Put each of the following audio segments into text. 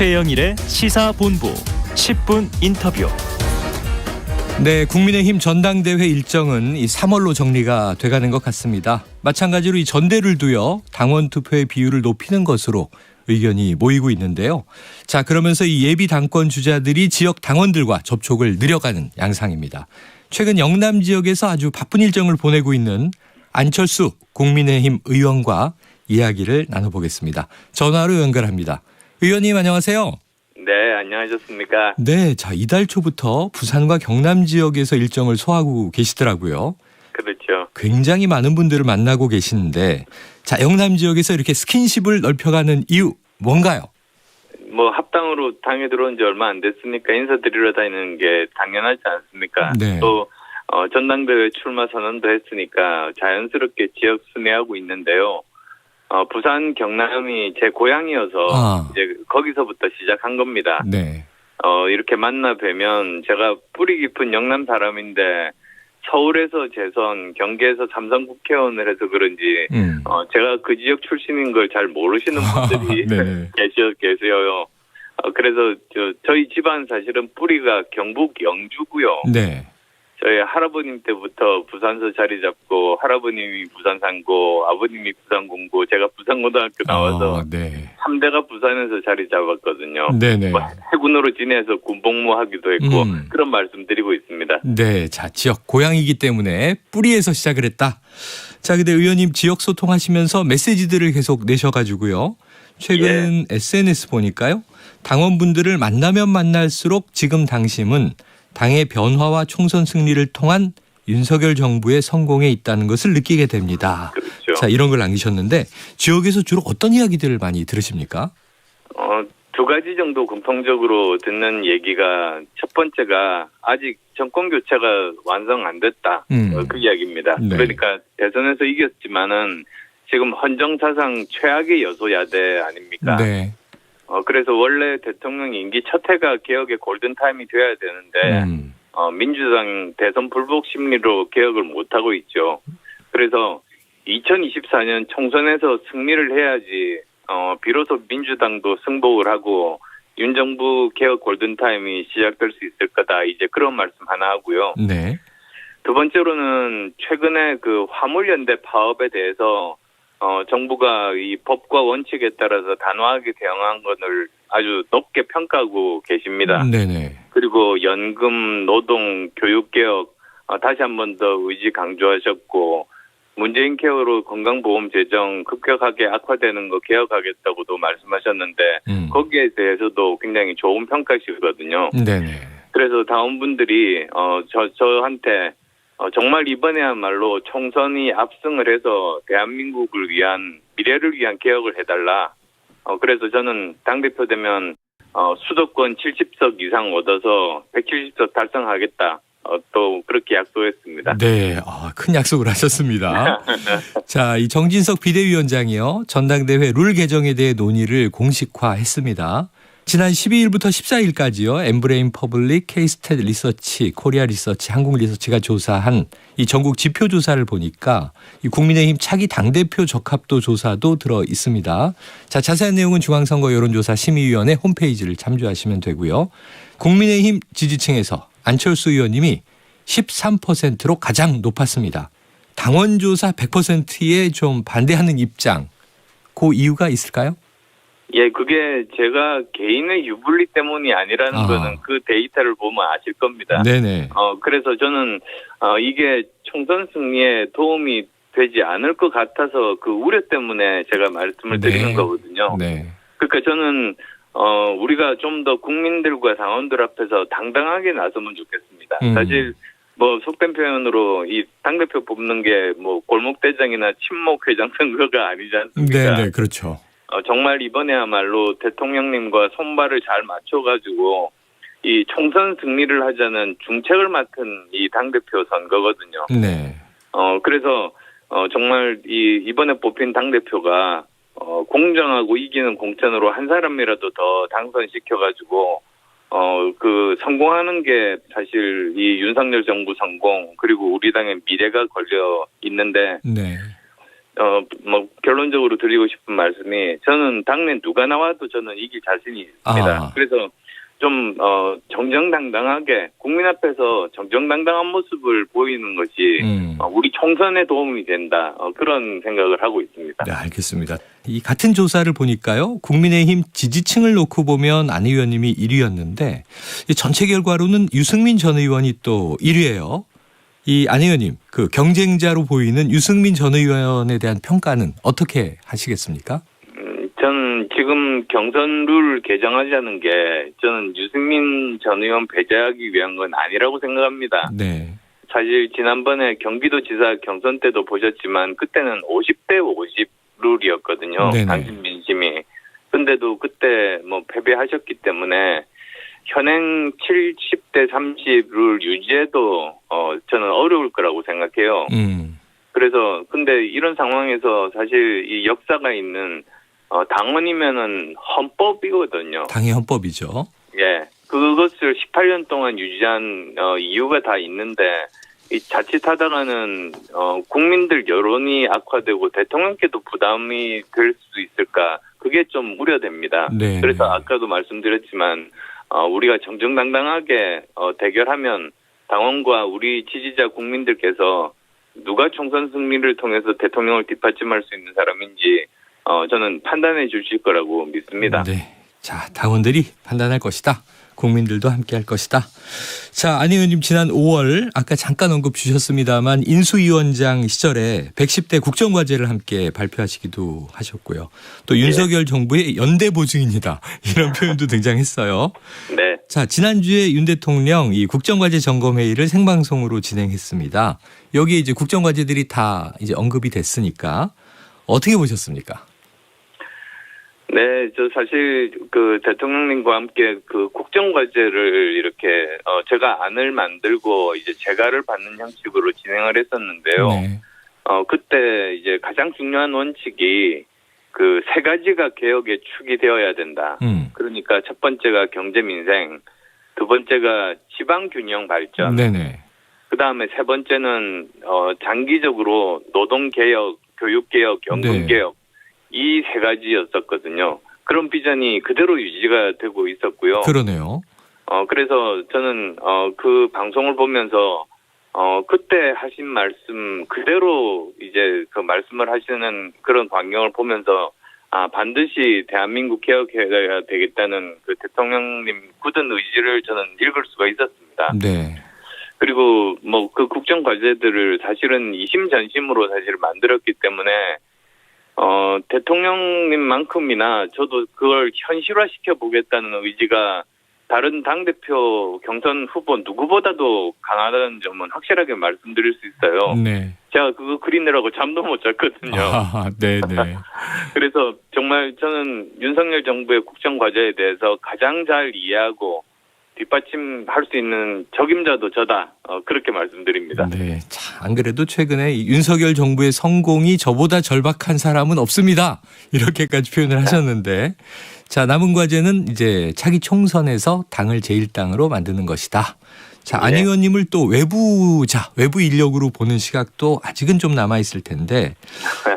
최영일의 시사본부 10분 인터뷰. 네, 국민의힘 전당대회 일정은 이 3월로 정리가 돼가는 것 같습니다. 마찬가지로 이 전대를 두어 당원 투표의 비율을 높이는 것으로 의견이 모이고 있는데요. 자, 그러면서 이 예비 당권 주자들이 지역 당원들과 접촉을 늘려가는 양상입니다. 최근 영남 지역에서 아주 바쁜 일정을 보내고 있는 안철수 국민의힘 의원과 이야기를 나눠보겠습니다. 전화로 연결합니다. 의원님 안녕하세요. 네, 안녕하셨습니까? 네, 자, 이달 초부터 부산과 경남 지역에서 일정을 소화하고 계시더라고요. 그렇죠. 굉장히 많은 분들을 만나고 계시는데, 자, 영남 지역에서 이렇게 스킨십을 넓혀가는 이유 뭔가요? 뭐 합당으로 당에 들어온 지 얼마 안 됐으니까 인사드리러 다니는 게 당연하지 않습니까? 네. 또 전당대회 출마 선언도 했으니까 자연스럽게 지역 순회하고 있는데요. 부산 경남이 제 고향이어서 이제 거기서부터 시작한 겁니다. 네. 이렇게 만나 뵈면 제가 뿌리 깊은 영남 사람인데 서울에서 재선, 경기에서 삼선 국회의원을 해서 그런지 제가 그 지역 출신인 걸 잘 모르시는 분들이 계세요. 그래서 저희 집안 사실은 뿌리가 경북 영주고요. 네. 저희 할아버님 때부터 부산서 자리 잡고 할아버님이 부산 산고 아버님이 부산 공고 제가 부산고등학교 나와서 3대가 부산에서 자리 잡았거든요. 네네. 뭐 해군으로 지내서 군복무하기도 했고 그런 말씀드리고 있습니다. 네, 자, 지역 고향이기 때문에 뿌리에서 시작을 했다. 자, 근데 의원님 지역 소통하시면서 메시지들을 계속 내셔가지고요. 최근 SNS 보니까요. 당원분들을 만나면 만날수록 지금 당심은 당의 변화와 총선 승리를 통한 윤석열 정부의 성공에 있다는 것을 느끼게 됩니다. 그렇죠. 자, 이런 걸 남기셨는데 지역에서 주로 어떤 이야기들을 많이 들으십니까? 두 가지 정도 공통적으로 듣는 얘기가 첫 번째가 아직 정권 교체가 완성 안 됐다. 그 이야기입니다. 네. 그러니까 대선에서 이겼지만은 지금 헌정사상 최악의 여소야대 아닙니까? 네. 그래서 원래 대통령 임기 첫 해가 개혁의 골든타임이 돼야 되는데 민주당 대선 불복 심리로 개혁을 못하고 있죠. 그래서 2024년 총선에서 승리를 해야지 비로소 민주당도 승복을 하고 윤 정부 개혁 골든타임이 시작될 수 있을 거다. 이제 그런 말씀 하나 하고요. 네. 두 번째로는 최근에 그 화물연대 파업에 대해서 정부가 이 법과 원칙에 따라서 단호하게 대응한 것을 아주 높게 평가하고 계십니다. 네네. 그리고 연금, 노동, 교육개혁 다시 한 번 더 의지 강조하셨고 문재인 케어로 건강보험 재정 급격하게 악화되는 거 개혁하겠다고도 말씀하셨는데 거기에 대해서도 굉장히 좋은 평가시거든요. 네네. 그래서 당원분들이 저한테 정말 이번에야말로 총선이 압승을 해서 대한민국을 위한 미래를 위한 개혁을 해달라. 그래서 저는 당대표 되면 수도권 70석 이상 얻어서 170석 달성하겠다. 또 그렇게 약속했습니다. 네, 큰 약속을 하셨습니다. 자, 이 정진석 비대위원장이요. 전당대회 룰 개정에 대해 논의를 공식화했습니다. 지난 12일부터 14일까지요. 엠브레인 퍼블릭, K-스탯 리서치, 코리아 리서치, 한국 리서치가 조사한 이 전국 지표 조사를 보니까 이 국민의힘 차기 당대표 적합도 조사도 들어 있습니다. 자, 자세한 내용은 중앙선거 여론조사 심의위원회 홈페이지를 참조하시면 되고요. 국민의힘 지지층에서 안철수 의원님이 13%로 가장 높았습니다. 당원조사 100%에 좀 반대하는 입장, 그 이유가 있을까요? 예, 그게 제가 개인의 유불리 때문이 아니라는 거는 그 데이터를 보면 아실 겁니다. 네네. 그래서 저는 이게 총선 승리에 도움이 되지 않을 것 같아서 그 우려 때문에 제가 말씀을 드리는 거거든요. 네. 그러니까 저는 우리가 좀 더 국민들과 당원들 앞에서 당당하게 나서면 좋겠습니다. 사실 뭐 속된 표현으로 이 당대표 뽑는 게 뭐 골목대장이나 친목회장 선거가 아니지 않습니까? 네, 그렇죠. 정말 이번에야말로 대통령님과 손발을 잘 맞춰가지고 이 총선 승리를 하자는 중책을 맡은 이 당대표 선거거든요. 네. 그래서 정말 이번에 뽑힌 당대표가 공정하고 이기는 공천으로 한 사람이라도 더 당선시켜가지고 그 성공하는 게 사실 이 윤석열 정부 성공 그리고 우리 당의 미래가 걸려 있는데 결론적으로 드리고 싶은 말씀이 저는 당내 누가 나와도 저는 이길 자신이 있습니다. 그래서 좀 정정당당하게 국민 앞에서 정정당당한 모습을 보이는 것이 우리 총선에 도움이 된다. 그런 생각을 하고 있습니다. 네, 알겠습니다. 이 같은 조사를 보니까요. 국민의힘 지지층을 놓고 보면 안 의원님이 1위였는데 전체 결과로는 유승민 전 의원이 또 1위예요. 이 안 의원님, 그 경쟁자로 보이는 유승민 전 의원에 대한 평가는 어떻게 하시겠습니까? 저는 지금 경선 룰 개정하자는 게 저는 유승민 전 의원 배제하기 위한 건 아니라고 생각합니다. 네. 사실 지난번에 경기도지사 경선 때도 보셨지만 그때는 50대 50 룰이었거든요. 네네. 당신 민심이. 근데도 그때 패배하셨기 때문에 현행 70대 30 룰 유지해도 저는 어려울 거라고 생각해요. 그래서 근데 이런 상황에서 사실 이 역사가 있는 당원이면은 헌법이거든요. 당의 헌법이죠. 예. 그것을 18년 동안 유지한 이유가 다 있는데 이 자칫하다가는 국민들 여론이 악화되고 대통령께도 부담이 될 수 있을까? 그게 좀 우려됩니다. 네. 그래서 아까도 말씀드렸지만 우리가 정정당당하게 대결하면 당원과 우리 지지자 국민들께서 누가 총선 승리를 통해서 대통령을 뒷받침할 수 있는 사람인지 저는 판단해 주실 거라고 믿습니다. 네. 자, 당원들이 판단할 것이다. 국민들도 함께 할 것이다. 자, 안 의원님 지난 5월 아까 잠깐 언급 주셨습니다만 인수위원장 시절에 110대 국정과제를 함께 발표하시기도 하셨고요. 또 윤석열 정부의 연대 보증입니다. 이런 표현도 등장했어요. 네. 자, 지난주에 윤 대통령 이 국정과제 점검회의를 생방송으로 진행했습니다. 여기에 이제 국정과제들이 다 이제 언급이 됐으니까 어떻게 보셨습니까? 네, 저 사실 그 대통령님과 함께 그 국정과제를 이렇게 제가 안을 만들고 이제 재가를 받는 형식으로 진행을 했었는데요. 네. 그때 이제 가장 중요한 원칙이 그 세 가지가 개혁의 축이 되어야 된다. 그러니까 첫 번째가 경제 민생, 두 번째가 지방 균형 발전. 네네. 그 다음에 세 번째는 장기적으로 노동 개혁, 교육 개혁, 연금 개혁. 이 세 가지였었거든요. 그런 비전이 그대로 유지가 되고 있었고요. 그러네요. 그래서 저는 그 방송을 보면서 그때 하신 말씀 그대로 이제 그 말씀을 하시는 그런 광경을 보면서 반드시 대한민국 개혁해야 되겠다는 그 대통령님 굳은 의지를 저는 읽을 수가 있었습니다. 네. 그리고 그 국정 과제들을 사실은 이심전심으로 사실 만들었기 때문에 대통령님만큼이나 저도 그걸 현실화시켜 보겠다는 의지가 다른 당대표 경선 후보 누구보다도 강하다는 점은 확실하게 말씀드릴 수 있어요. 네. 제가 그거 그리느라고 잠도 못 잤거든요. 네네. 그래서 정말 저는 윤석열 정부의 국정과제에 대해서 가장 잘 이해하고 뒷받침할 수 있는 적임자도 저다. 그렇게 말씀드립니다. 네. 자, 안 그래도 최근에 이 윤석열 정부의 성공이 저보다 절박한 사람은 없습니다. 이렇게까지 표현을 하셨는데 자, 남은 과제는 이제 차기 총선에서 당을 제1당으로 만드는 것이다. 자, 안 의원님을 또 외부 인력으로 보는 시각도 아직은 좀 남아있을 텐데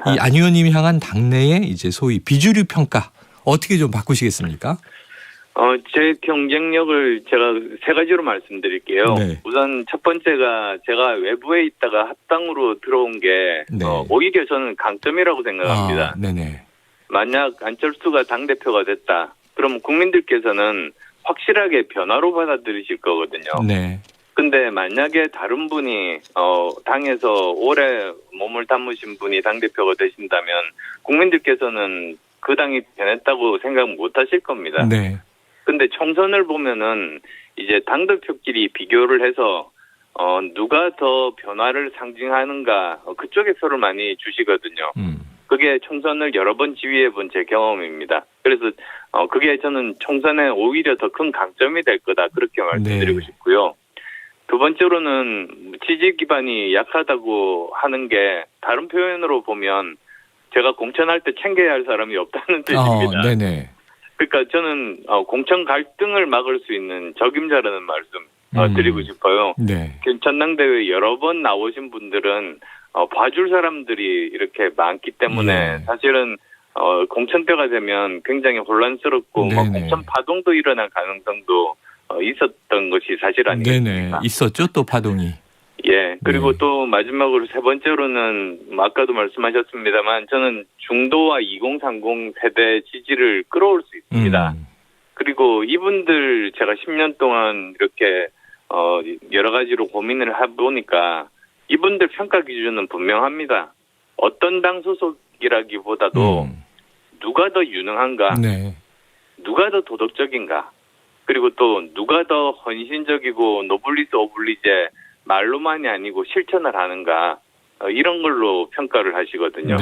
이 안 의원님이 향한 당내의 이제 소위 비주류 평가 어떻게 좀 바꾸시겠습니까? 제 경쟁력을 제가 세 가지로 말씀드릴게요. 네. 우선 첫 번째가 제가 외부에 있다가 합당으로 들어온 게 네. 오히려 저는 강점이라고 생각합니다. 네네. 만약 안철수가 당대표가 됐다. 그럼 국민들께서는 확실하게 변화로 받아들이실 거거든요. 네. 근데 만약에 다른 분이 당에서 오래 몸을 담으신 분이 당대표가 되신다면 국민들께서는 그 당이 변했다고 생각 못 하실 겁니다. 네. 근데 총선을 보면은 이제 당대표끼리 비교를 해서 누가 더 변화를 상징하는가 그쪽에 표를 많이 주시거든요. 그게 총선을 여러 번 지휘해 본 제 경험입니다. 그래서 그게 저는 총선에 오히려 더 큰 강점이 될 거다 그렇게 말씀드리고 싶고요. 두 번째로는 지지 기반이 약하다고 하는 게 다른 표현으로 보면 제가 공천할 때 챙겨야 할 사람이 없다는 뜻입니다. 네네. 그러니까 저는 공천 갈등을 막을 수 있는 적임자라는 말씀 드리고 싶어요. 네. 전당대회 여러 번 나오신 분들은 봐줄 사람들이 이렇게 많기 때문에 사실은 공천때가 되면 굉장히 혼란스럽고 공천 파동도 일어날 가능성도 있었던 것이 사실 아니겠습니까? 네네. 있었죠, 또 파동이. 예. 그리고 또 마지막으로 세 번째로는 아까도 말씀하셨습니다만 저는 중도와 2030 세대 지지를 끌어올 수 있습니다. 그리고 이분들 제가 10년 동안 이렇게 여러 가지로 고민을 해보니까 이분들 평가 기준은 분명합니다. 어떤 당 소속이라기보다도 누가 더 유능한가, 누가 더 도덕적인가, 그리고 또 누가 더 헌신적이고 노블리스 오블리제 말로만이 아니고 실천을 하는가, 이런 걸로 평가를 하시거든요.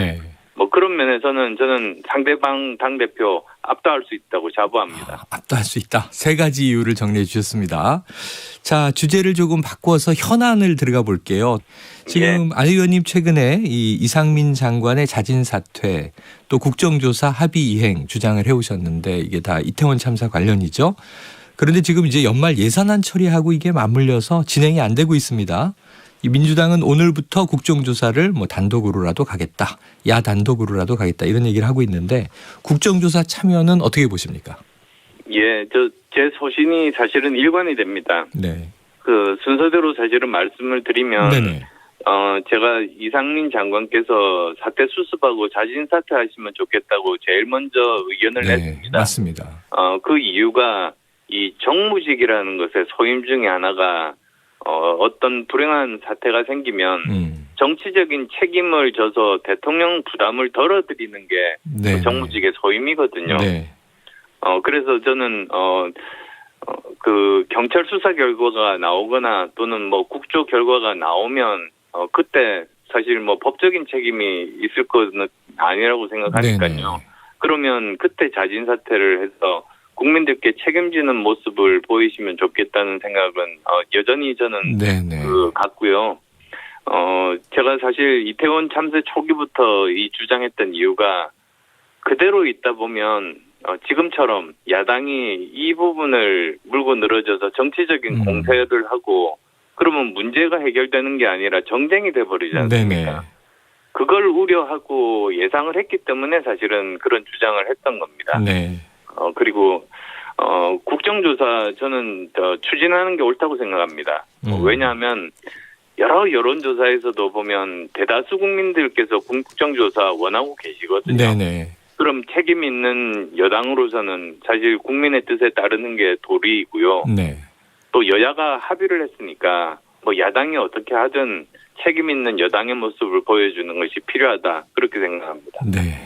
뭐 그런 면에서는 저는 상대방 당대표 압도할 수 있다고 자부합니다. 압도할 수 있다. 세 가지 이유를 정리해 주셨습니다. 자, 주제를 조금 바꿔서 현안을 들어가 볼게요. 지금 안 의원님 최근에 이 이상민 장관의 자진 사퇴 또 국정조사 합의 이행 주장을 해오셨는데 이게 다 이태원 참사 관련이죠. 그런데 지금 이제 연말 예산안 처리하고 이게 맞물려서 진행이 안 되고 있습니다. 이 민주당은 오늘부터 국정조사를 뭐 단독으로라도 가겠다. 야단독으로라도 가겠다. 이런 얘기를 하고 있는데 국정조사 참여는 어떻게 보십니까? 예, 제 소신이 사실은 일관이 됩니다. 네. 그 순서대로 사실은 말씀을 드리면 제가 이상민 장관께서 사퇴 수습하고 자진 사퇴하시면 좋겠다고 제일 먼저 의견을 냈습니다. 맞습니다. 그 이유가 이 정무직이라는 것의 소임 중에 하나가 어떤 불행한 사태가 생기면 정치적인 책임을 져서 대통령 부담을 덜어드리는 게 그 정무직의 소임이거든요. 그래서 저는 그 경찰 수사 결과가 나오거나 또는 뭐 국조 결과가 나오면 그때 사실 뭐 법적인 책임이 있을 것은 아니라고 생각하니까요. 그러면 그때 자진 사퇴를 해서 국민들께 책임지는 모습을 보이시면 좋겠다는 생각은 여전히 저는 갖고요. 제가 사실 이태원 참사 초기부터 이 주장했던 이유가 그대로 있다 보면 지금처럼 야당이 이 부분을 물고 늘어져서 정치적인 공세를 하고 그러면 문제가 해결되는 게 아니라 정쟁이 돼버리지 않습니까? 그걸 우려하고 예상을 했기 때문에 사실은 그런 주장을 했던 겁니다. 그리고 국정조사 저는 추진하는 게 옳다고 생각합니다. 왜냐하면 여러 여론조사에서도 보면 대다수 국민들께서 국정조사 원하고 계시거든요. 그럼 책임 있는 여당으로서는 사실 국민의 뜻에 따르는 게 도리이고요. 또 여야가 합의를 했으니까 뭐 야당이 어떻게 하든 책임 있는 여당의 모습을 보여주는 것이 필요하다. 그렇게 생각합니다.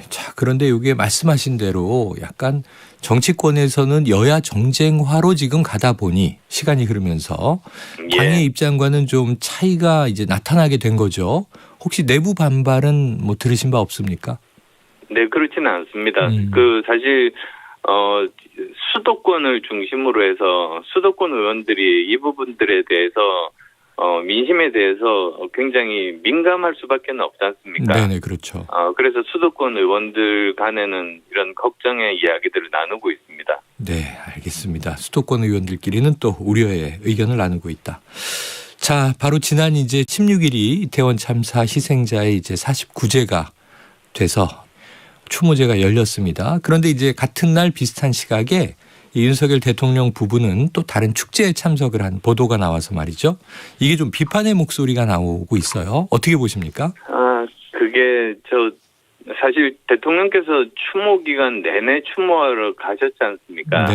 자, 그런데 이게 말씀하신 대로 약간 정치권에서는 여야 정쟁화로 지금 가다 보니 시간이 흐르면서 당의 입장과는 좀 차이가 이제 나타나게 된 거죠. 혹시 내부 반발은 뭐 들으신 바 없습니까? 네, 그렇지는 않습니다. 그 사실 수도권을 중심으로 해서 수도권 의원들이 이 부분들에 대해서 민심에 대해서 굉장히 민감할 수밖에 없지 않습니까? 그렇죠. 그래서 수도권 의원들 간에는 이런 걱정의 이야기들을 나누고 있습니다. 알겠습니다. 수도권 의원들끼리는 또 우려의 의견을 나누고 있다. 자, 바로 지난 이제 16일이 이태원 참사 희생자의 이제 49제가 돼서 추모제가 열렸습니다. 그런데 이제 같은 날 비슷한 시각에 윤석열 대통령 부부는 또 다른 축제에 참석을 한 보도가 나와서 말이죠. 이게 좀 비판의 목소리가 나오고 있어요. 어떻게 보십니까? 그게 사실 대통령께서 추모 기간 내내 추모하러 가셨지 않습니까?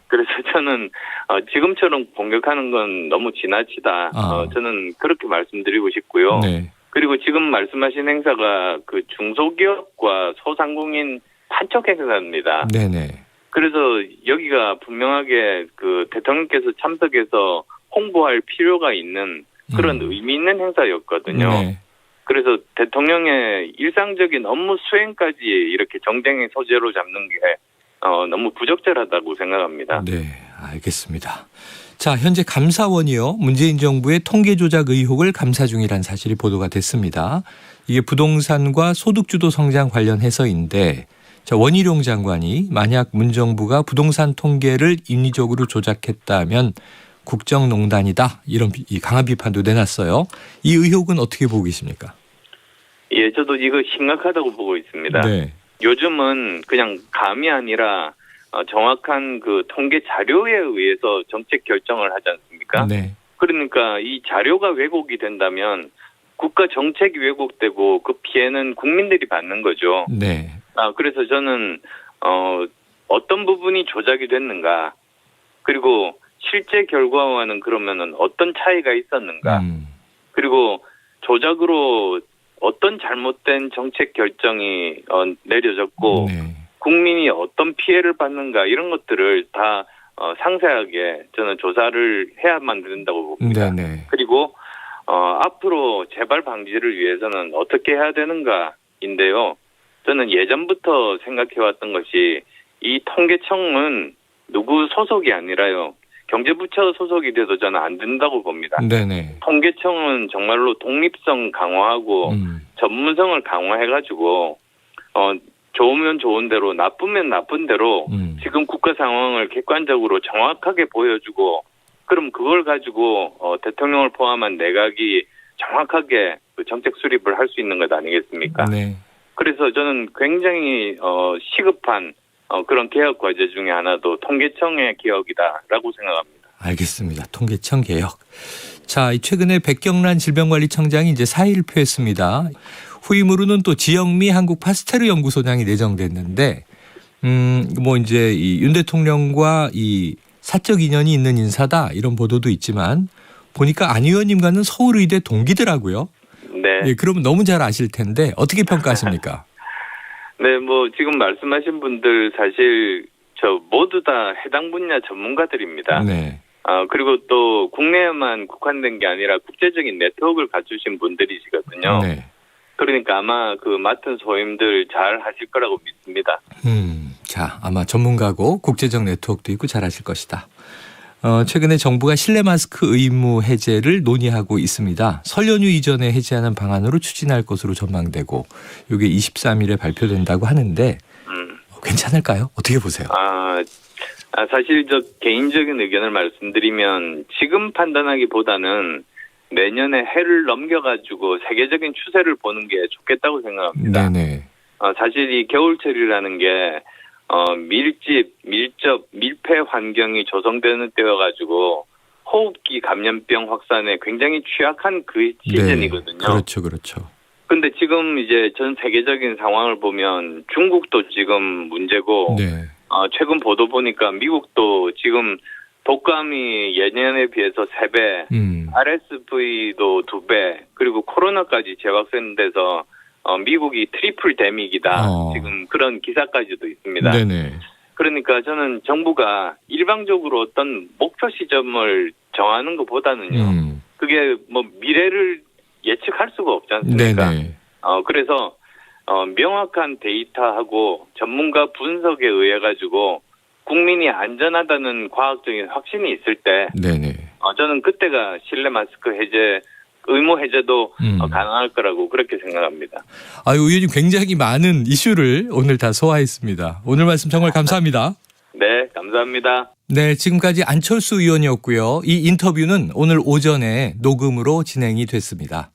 그래서 저는 지금처럼 공격하는 건 너무 지나치다. 저는 그렇게 말씀드리고 싶고요. 그리고 지금 말씀하신 행사가 그 중소기업과 소상공인 판촉 행사입니다. 그래서 여기가 분명하게 그 대통령께서 참석해서 홍보할 필요가 있는 그런 의미 있는 행사였거든요. 그래서 대통령의 일상적인 업무 수행까지 이렇게 정쟁의 소재로 잡는 게 너무 부적절하다고 생각합니다. 알겠습니다. 자, 현재 감사원이요. 문재인 정부의 통계 조작 의혹을 감사 중이라는 사실이 보도가 됐습니다. 이게 부동산과 소득주도 성장 관련해서인데 원희룡 장관이 만약 문정부가 부동산 통계를 인위적으로 조작했다면 국정농단이다. 이런 강한 비판도 내놨어요. 이 의혹은 어떻게 보고 계십니까? 예, 저도 이거 심각하다고 보고 있습니다. 네. 요즘은 그냥 감이 아니라 정확한 그 통계 자료에 의해서 정책 결정을 하지 않습니까? 네. 그러니까 이 자료가 왜곡이 된다면 국가 정책이 왜곡되고 그 피해는 국민들이 받는 거죠. 네. 그래서 저는 어떤 부분이 조작이 됐는가, 그리고 실제 결과와는 그러면은 어떤 차이가 있었는가, 그리고 조작으로 어떤 잘못된 정책 결정이 내려졌고 네. 국민이 어떤 피해를 받는가, 이런 것들을 다 상세하게 저는 조사를 해야만 된다고 봅니다. 네네. 그리고 앞으로 재발 방지를 위해서는 어떻게 해야 되는가인데요. 저는 예전부터 생각해왔던 것이 이 통계청은 누구 소속이 아니라요, 경제부처 소속이 돼도 저는 안 된다고 봅니다. 네네. 통계청은 정말로 독립성 강화하고 전문성을 강화해가지고 좋으면 좋은 대로, 나쁘면 나쁜 대로 지금 국가 상황을 객관적으로 정확하게 보여주고, 그럼 그걸 가지고 대통령을 포함한 내각이 정확하게 그 정책 수립을 할 수 있는 것 아니겠습니까? 네. 그래서 저는 굉장히 시급한 그런 개혁 과제 중에 하나도 통계청의 개혁이다라고 생각합니다. 알겠습니다. 통계청 개혁. 자, 최근에 백경란 질병관리청장이 이제 사의를 표했습니다. 후임으로는 또 지영미 한국 파스테르 연구소장이 내정됐는데, 뭐 이제 이 윤 대통령과 이 사적 인연이 있는 인사다, 이런 보도도 있지만 보니까 안 의원님과는 서울의대 동기더라고요. 네. 예, 그러면 너무 잘 아실 텐데 어떻게 평가하십니까? 네, 뭐 지금 말씀하신 분들 사실 저 모두 다 해당 분야 전문가들입니다. 네. 그리고 또 국내에만 국한된 게 아니라 국제적인 네트워크를 갖추신 분들이시거든요. 네. 그러니까 아마 그 맡은 소임들 잘 하실 거라고 믿습니다. 자, 아마 전문가고 국제적 네트워크도 있고 잘 하실 것이다. 최근에 정부가 실내 마스크 의무 해제를 논의하고 있습니다. 설 연휴 이전에 해제하는 방안으로 추진할 것으로 전망되고, 이게 23일에 발표된다고 하는데 괜찮을까요? 어떻게 보세요? 사실 저 개인적인 의견을 말씀드리면 지금 판단하기보다는 내년에 해를 넘겨가지고 세계적인 추세를 보는 게 좋겠다고 생각합니다. 네네. 사실 이 겨울철이라는 게 밀집, 밀접, 밀폐 환경이 조성되는 때여가지고 호흡기 감염병 확산에 굉장히 취약한 그 시즌이거든요. 네, 그렇죠, 그렇죠. 근데 지금 이제 전 세계적인 상황을 보면 중국도 지금 문제고, 네. 최근 보도 보니까 미국도 지금 독감이 예년에 비해서 3배, RSV도 2배, 그리고 코로나까지 재확산돼서 미국이 트리플 데믹이다. 지금 그런 기사까지도 있습니다. 네네. 그러니까 저는 정부가 일방적으로 어떤 목표 시점을 정하는 것보다는요, 그게 뭐 미래를 예측할 수가 없지 않습니까? 네네. 그래서 명확한 데이터하고 전문가 분석에 의해 가지고 국민이 안전하다는 과학적인 확신이 있을 때, 네네. 저는 그때가 실내 마스크 해제, 의무 해제도 가능할 거라고 그렇게 생각합니다. 의원님 굉장히 많은 이슈를 오늘 다 소화했습니다. 오늘 말씀 정말 감사합니다. 네, 감사합니다. 네, 지금까지 안철수 의원이었고요. 이 인터뷰는 오늘 오전에 녹음으로 진행이 됐습니다.